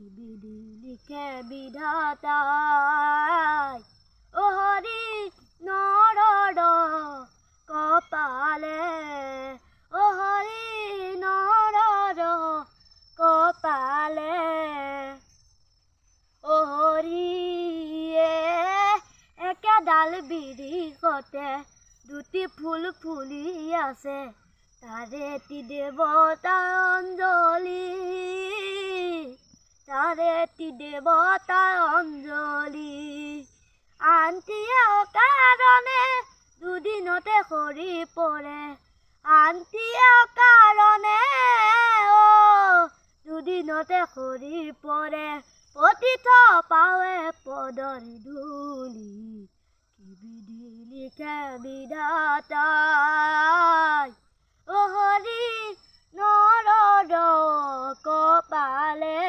বিধি লিখে বিধাতাই ও হৰি নৰৰ কপালে ও হৰি নৰৰ কপালে ও হৰিয়ে একেডাল বিৰিখতে দুটি ফুল ফুলি আছে তাৰে এটি দেৱতাৰ অঞ্জলি তাৰে এটি দেৱতাৰ অঞ্জলি আনটিয়ে অকাৰণে দুদিনতে সৰি পৰে আনটিয়ে অকাৰণে দুদিনতে সৰি পৰে পতিত পাৱে পদৰ ধূলি কি বিধি লিখে বিধাতাই ও হৰি নৰৰ কপালে